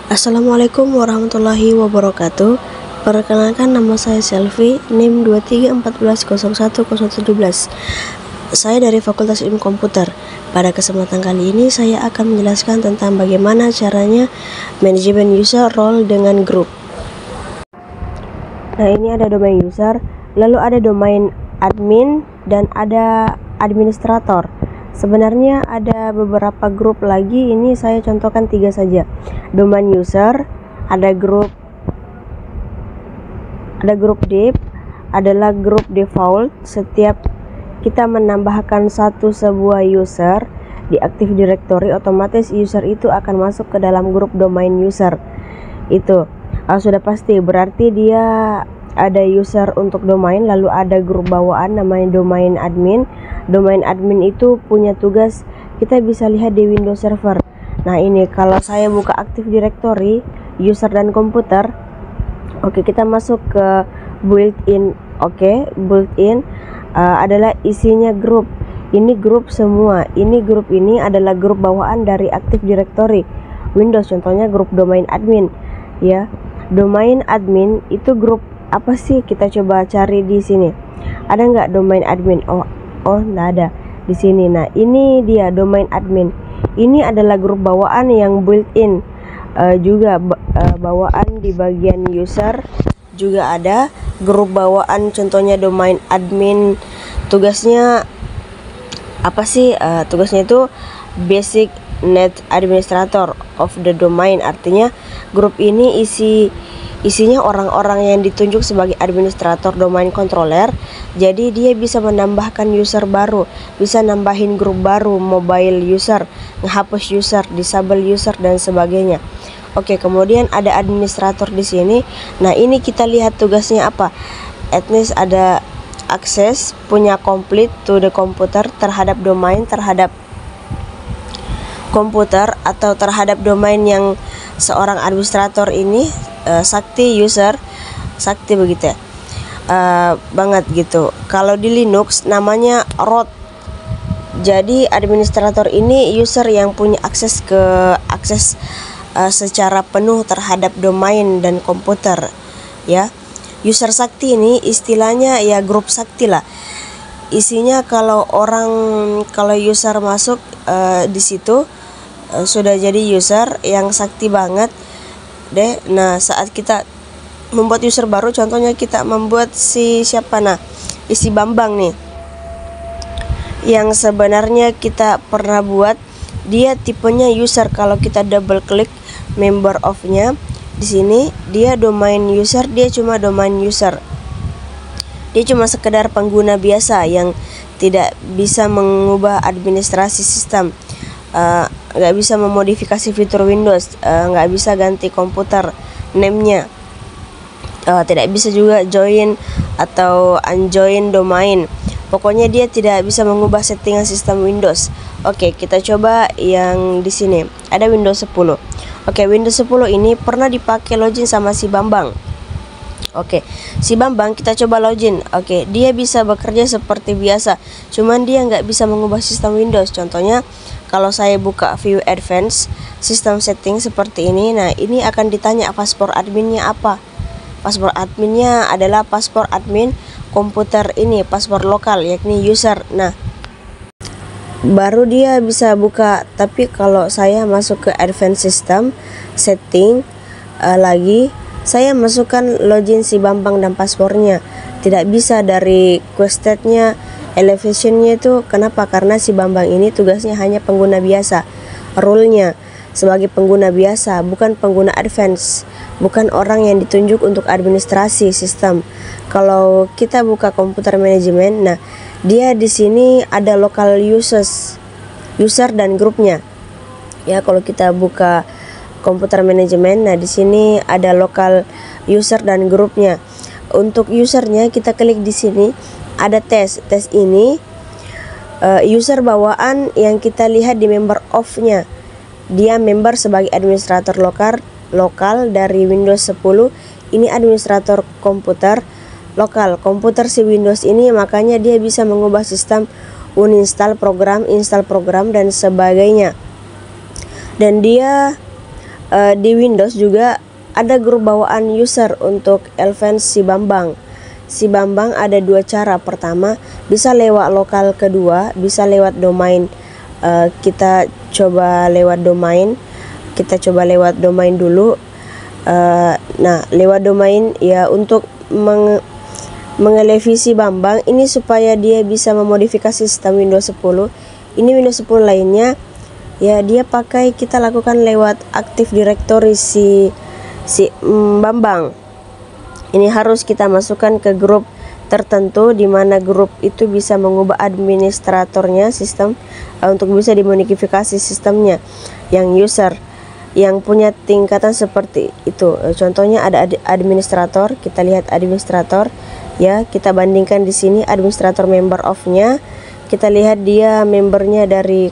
Assalamualaikum warahmatullahi wabarakatuh. Perkenalkan, nama saya Selvi, NIM 2314010117. Saya dari Fakultas Ilmu Komputer. Pada kesempatan kali ini saya akan menjelaskan tentang bagaimana caranya manajemen user role dengan grup. Nah, ini ada domain user, lalu ada domain admin, dan ada administrator. Sebenarnya ada beberapa grup lagi, ini saya contohkan 3 saja. Domain user, ada grup dev, adalah grup default. Setiap kita menambahkan sebuah user di Active Directory, otomatis user itu akan masuk ke dalam grup domain user. Itu sudah pasti, berarti dia ada user untuk domain, lalu ada grup bawaan namanya domain admin. Domain admin itu punya tugas, kita bisa lihat di Windows Server. Nah, ini kalau saya buka Active Directory, user dan komputer. Oke, kita masuk ke built-in. Built-in adalah isinya grup. Ini grup semua. Ini grup ini adalah grup bawaan dari Active Directory Windows. Contohnya grup domain admin, ya. Domain admin itu grup apa sih? Kita coba cari di sini. Ada nggak domain admin? Oh, nggak ada di sini. Nah, ini dia domain admin. Ini adalah grup bawaan yang built-in. Juga bawaan di bagian user juga ada grup bawaan. Contohnya domain admin, tugasnya apa sih? Tugasnya itu basic net administrator of the domain. Artinya grup ini isinya orang-orang yang ditunjuk sebagai administrator domain controller. Jadi dia bisa menambahkan user baru, bisa nambahin grup baru, mobile user, menghapus user, disable user, dan sebagainya. Oke, kemudian ada administrator di sini. Nah, ini kita lihat tugasnya apa. Etnis ada akses, punya complete to the computer, terhadap domain, terhadap komputer atau terhadap domain yang seorang administrator ini sakti user, sakti begitu ya, banget gitu. Kalau di Linux namanya root. Jadi administrator ini user yang punya akses secara penuh terhadap domain dan komputer, ya. User sakti ini istilahnya ya grup sakti lah. Isinya kalau user masuk di situ sudah jadi user yang sakti banget deh. Nah, saat kita membuat user baru, contohnya kita membuat si Bambang nih, yang sebenarnya kita pernah buat, dia tipenya user. Kalau kita double klik member of-nya di sini, dia domain user, dia cuma domain user. Dia cuma sekedar pengguna biasa yang tidak bisa mengubah administrasi sistem, nggak bisa memodifikasi fitur Windows, nggak bisa ganti komputer name-nya, tidak bisa juga join atau unjoin domain. Pokoknya dia tidak bisa mengubah settingan sistem Windows. Oke, kita coba yang di sini. Ada Windows 10. Oke, Windows 10 ini pernah dipakai login sama si Bambang. Oke, si Bambang kita coba login. Oke, dia bisa bekerja seperti biasa, cuman dia nggak bisa mengubah sistem Windows. Contohnya kalau saya buka view advance system setting seperti ini, nah ini akan ditanya paspor adminnya apa. Paspor adminnya adalah paspor admin komputer ini, paspor lokal yakni user. Nah, baru dia bisa buka. Tapi kalau saya masuk ke advance system setting lagi, saya masukkan login si Bambang dan paspornya, tidak bisa dari quested-nya, elevation-nya itu. Kenapa? Karena si Bambang ini tugasnya hanya pengguna biasa. Role-nya sebagai pengguna biasa, bukan pengguna advance, bukan orang yang ditunjuk untuk administrasi sistem. Kalau kita buka komputer manajemen, nah dia di sini ada local user dan grupnya. Ya, kalau kita buka komputer manajemen, nah di sini ada local user dan grupnya. Untuk usernya kita klik di sini, ada tes ini user bawaan yang kita lihat di member of-nya. Dia member sebagai administrator lokal dari Windows 10. Ini administrator komputer lokal komputer si Windows ini, makanya dia bisa mengubah sistem, uninstall program, install program, dan sebagainya. Dan dia di Windows juga ada grup bawaan user untuk Elvance si Bambang. Si Bambang ada dua cara. Pertama, bisa lewat lokal, kedua bisa lewat domain. Kita coba lewat domain. Kita coba lewat domain dulu. Nah, lewat domain ya untuk mengelevisi Bambang ini supaya dia bisa memodifikasi sistem Windows 10. Ini Windows 10 lainnya ya, dia pakai kita lakukan lewat Active Directory si Bambang. Ini harus kita masukkan ke grup tertentu, di mana grup itu bisa mengubah administratornya sistem untuk bisa dimodifikasi sistemnya yang user yang punya tingkatan seperti itu. Contohnya ada administrator, kita lihat administrator ya, kita bandingkan di sini administrator member of-nya. Kita lihat dia membernya dari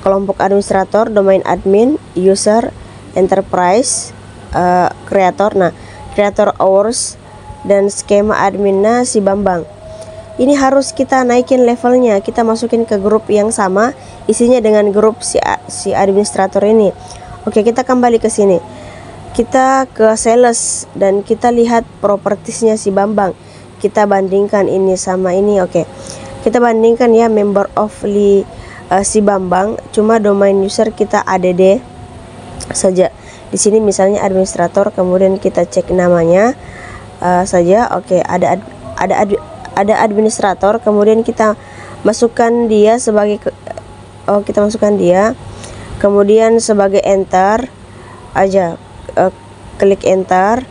kelompok administrator, domain admin, user, enterprise, creator. Nah, creator hours dan skema adminnya si Bambang. Ini harus kita naikin levelnya, kita masukin ke grup yang sama isinya dengan grup si administrator ini. Oke, kita kembali ke sini. Kita ke sales dan kita lihat propertiesnya si Bambang. Kita bandingkan ini sama ini. Oke. Kita bandingkan ya, member of si Bambang, cuma domain user kita add saja. Di sini misalnya administrator, kemudian kita cek namanya saja. Oke, ada administrator, kemudian kita masukkan dia sebagai kita masukkan dia, kemudian sebagai enter aja, klik enter,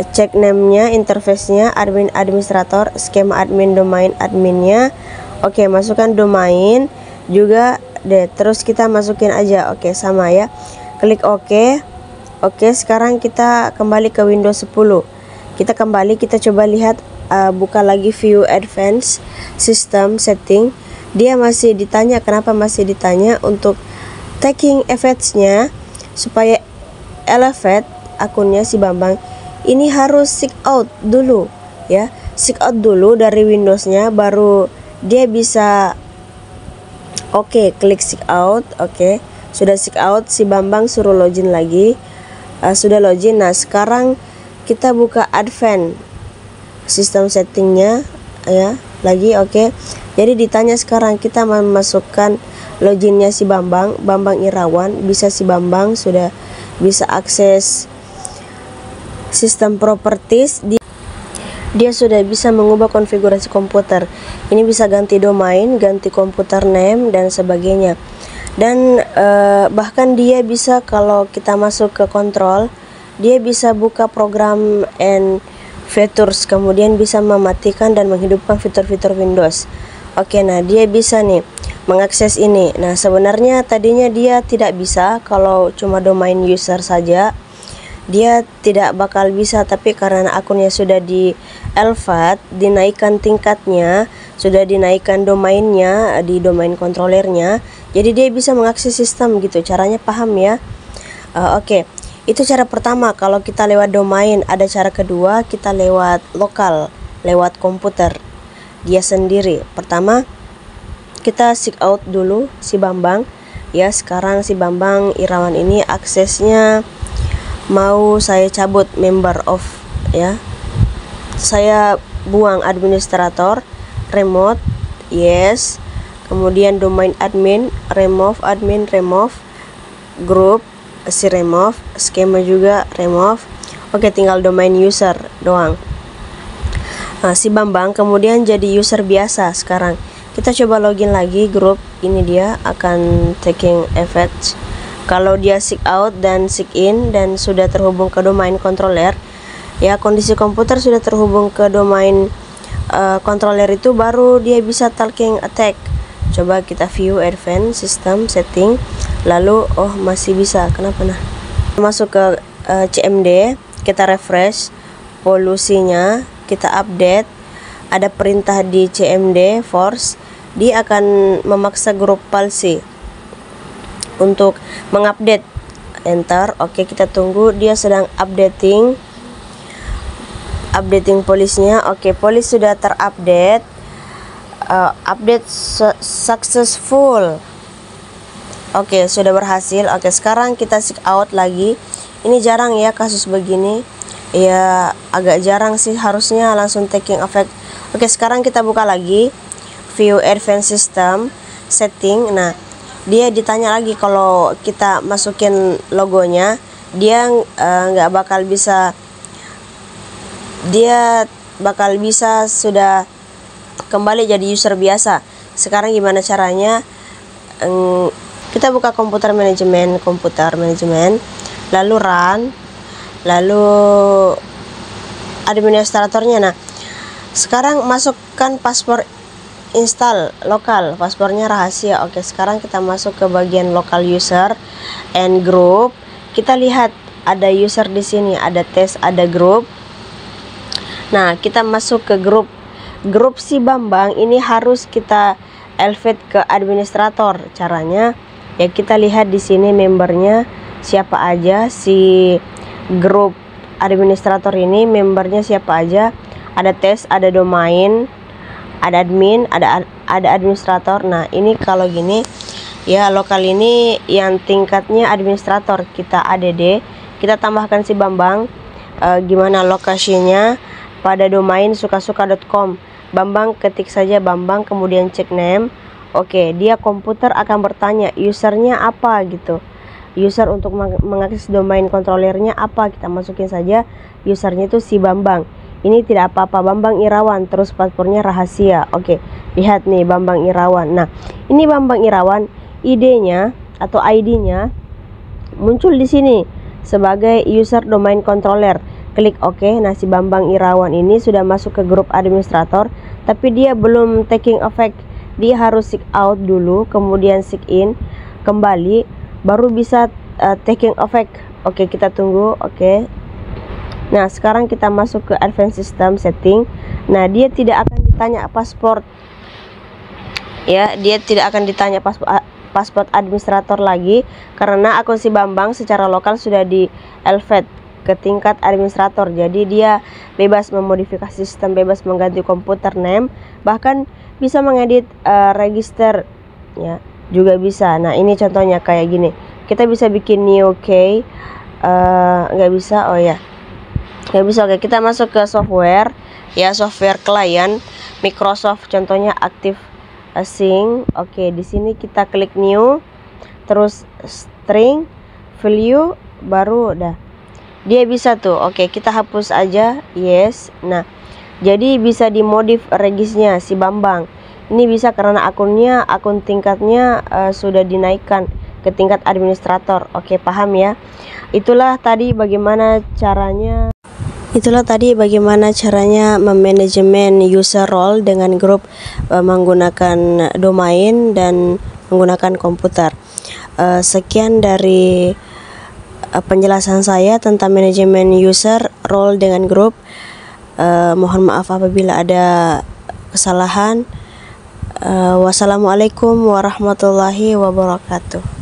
cek name-nya, interface-nya, administrator, skema admin, domain adminnya. Oke, masukkan domain juga deh, terus kita masukin aja. Oke, sama ya, klik OK. Oke, sekarang kita kembali ke Windows 10. Kita kembali, kita coba lihat, buka lagi view advanced system setting. Dia masih ditanya, kenapa masih ditanya? Untuk taking effects-nya supaya elevate akunnya si Bambang, ini harus sign out dulu ya, sign out dulu dari Windows-nya, baru dia bisa. Oke, klik sign out. Oke, sudah sign out, si Bambang suruh login lagi. Sudah login. Nah, sekarang kita buka advance sistem settingnya ya lagi. Oke, jadi ditanya sekarang kita memasukkan loginnya si Bambang Irawan. Bisa si Bambang sudah bisa akses sistem properties, dia sudah bisa mengubah konfigurasi komputer. Ini bisa ganti domain, ganti komputer name dan sebagainya. Dan bahkan dia bisa, kalau kita masuk ke kontrol, dia bisa buka program and features, kemudian bisa mematikan dan menghidupkan fitur-fitur Windows. Oke, nah dia bisa nih mengakses ini. Nah, sebenarnya tadinya dia tidak bisa, kalau cuma domain user saja dia tidak bakal bisa, tapi karena akunnya sudah di elevate, dinaikkan tingkatnya, sudah dinaikkan domainnya di domain controllernya, jadi dia bisa mengakses sistem gitu. Caranya paham ya? Oke, itu cara pertama kalau kita lewat domain. Ada cara kedua, kita lewat lokal, lewat komputer dia sendiri. Pertama, kita sign out dulu si Bambang ya. Sekarang si Bambang Irawan ini aksesnya mau saya cabut member of ya, saya buang administrator, remote yes, kemudian domain admin, remove admin, remove group si remove, skema juga remove. Oke, tinggal domain user doang. Nah, si Bambang kemudian jadi user biasa. Sekarang kita coba login lagi grup, ini dia akan taking effect. Kalau dia sign out dan sign in dan sudah terhubung ke domain controller ya, kondisi komputer sudah terhubung ke domain controller, itu baru dia bisa talking attack. Coba kita view advanced system setting, lalu oh masih bisa, kenapa nah? Masuk ke CMD, kita refresh polusinya, kita update. Ada perintah di CMD force, dia akan memaksa grup policy untuk mengupdate. Enter. Oke, kita tunggu, dia sedang updating polisnya. Oke, polis sudah terupdate. Update successful. Oke, sudah berhasil. Oke, sekarang kita sign out lagi. Ini jarang ya kasus begini. Ya, agak jarang sih, harusnya langsung taking effect. Oke, sekarang kita buka lagi view advanced system setting. Nah, dia ditanya lagi kalau kita masukin logonya, dia nggak bakal bisa, dia bakal bisa sudah kembali jadi user biasa. Sekarang gimana caranya? Kita buka komputer manajemen, lalu run, lalu administratornya. Nah, sekarang masukkan paspor install lokal, paspornya rahasia. Oke, sekarang kita masuk ke bagian local user and group. Kita lihat ada user di sini, ada tes, ada group. Nah, kita masuk ke grup si Bambang ini harus kita elevate ke administrator. Caranya ya kita lihat di sini membernya siapa aja, si grup administrator ini membernya siapa aja. Ada tes, ada domain, ada admin, ada administrator. Nah, ini kalau gini ya, lokal ini yang tingkatnya administrator, kita add, kita tambahkan si Bambang. Gimana lokasinya? Pada domain sukasuka.com. Bambang ketik saja Bambang, kemudian cek name. Oke, dia komputer akan bertanya usernya apa gitu. User untuk mengakses domain kontrolernya apa, kita masukin saja usernya itu si Bambang. Ini tidak apa-apa, Bambang Irawan, terus paspornya rahasia. Oke, lihat nih Bambang Irawan. Nah, ini Bambang Irawan, ID-nya atau ID-nya muncul di sini sebagai user domain controller. Klik OK. Nah, si Bambang Irawan ini sudah masuk ke grup administrator, tapi dia belum taking effect. Dia harus sign out dulu, kemudian sign in kembali, baru bisa taking effect. Oke, kita tunggu. Oke. Nah, sekarang kita masuk ke advanced system setting. Nah, dia tidak akan ditanya paspor. Ya, dia tidak akan ditanya paspor administrator lagi karena akun si Bambang secara lokal sudah di elevate ke tingkat administrator. Jadi dia bebas memodifikasi sistem, bebas mengganti komputer name, bahkan bisa mengedit register ya, juga bisa. Nah, ini contohnya kayak gini. Kita bisa bikin new key, nggak bisa. Oh ya, nggak bisa. Oke, kita masuk ke software ya, software klien Microsoft, contohnya Active Sync. Oke, di sini kita klik new, terus string value, baru udah dia bisa tuh. Oke, kita hapus aja, yes. Nah, jadi bisa dimodif regisnya si Bambang. Ini bisa karena akun tingkatnya sudah dinaikkan ke tingkat administrator. Oke, paham ya? Itulah tadi bagaimana caranya memanajemen user role dengan grup menggunakan domain dan menggunakan komputer. Sekian dari penjelasan saya tentang manajemen user role dengan grup. Mohon maaf apabila ada kesalahan. Wassalamualaikum warahmatullahi wabarakatuh.